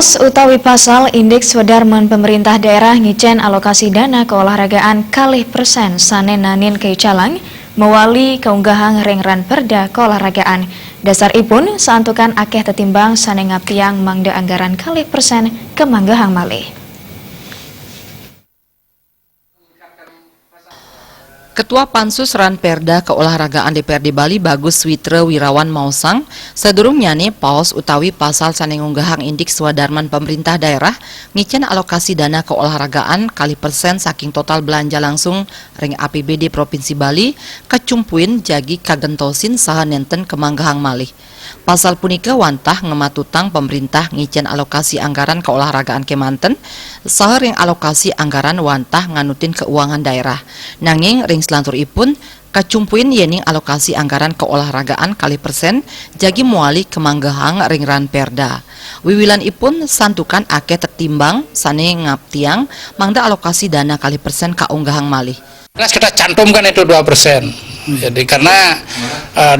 POS utawi pasal indeks Wedarman pemerintah daerah ngicen alokasi dana keolahragaan kalih persen sanenanin keicalang mewali keunggahan rengran perda keolahragaan. Dasar ipun saantukan akeh tetimbang sane ngaptiang mangda anggaran kalih persen kemanggahang malih. Ketua Pansus Ranperda Keolahragaan DPRD Bali Bagus Witra Wirawan Mausang sedurungnya nih POS utawi pasal sanengunggahang indeks Wedarman pemerintah daerah ngicen alokasi dana keolahragaan kali persen saking total belanja langsung ring APBD Provinsi Bali kecumpuin jagi kagentosin saha nenten kemanggahang malih. Pasal punika wantah ngematutang pemerintah ngicen alokasi anggaran keolahragaan kemanten saha ring alokasi anggaran wantah nganutin keuangan daerah. Nanging ring selantur ipun kacumpuin yening alokasi anggaran keolahragaan kali persen jagi muali kemanggahang ring Ranperda. Wiwilan ipun santukan akeh tertimbang sane ngaptiang mangda alokasi dana kali persen kaunggahang malih. Kita cantumkan itu 2%. Jadi karena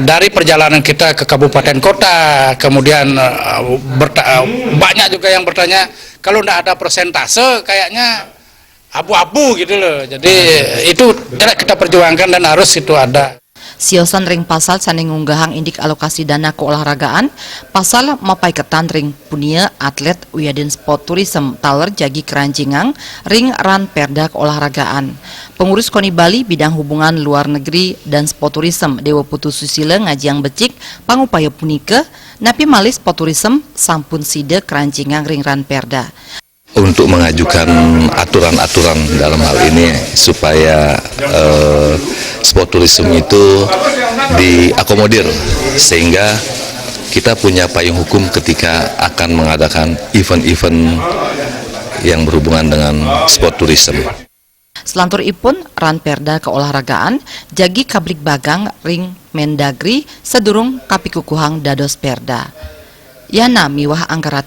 dari perjalanan kita ke kabupaten kota, kemudian banyak juga yang bertanya kalau tidak ada persentase kayaknya abu-abu gitu loh. Jadi itu tidak kita perjuangkan dan harus itu ada. Siosan ring pasal sanengunggahang indik alokasi dana keolahragaan pasal mapai ketan ring punia atlet Wiyaden Sport Tourism Taler jagi kerancingang ring Ranperda keolahragaan. Pengurus KONI Bali bidang hubungan luar negeri dan Sport Tourism Dewa Putu Susila ngajiang becik pangupaya punika napi malih Sport Tourism sampun side kerancingang ring Ranperda. Untuk mengajukan aturan-aturan dalam hal ini supaya sport tourism itu diakomodir sehingga kita punya payung hukum ketika akan mengadakan event-event yang berhubungan dengan sport tourism. Selantur ipun Ranperda keolahragaan jagi kabrik bagang ring Mendagri sedurung kapikukuhang dados perda. Yana miwah anggarat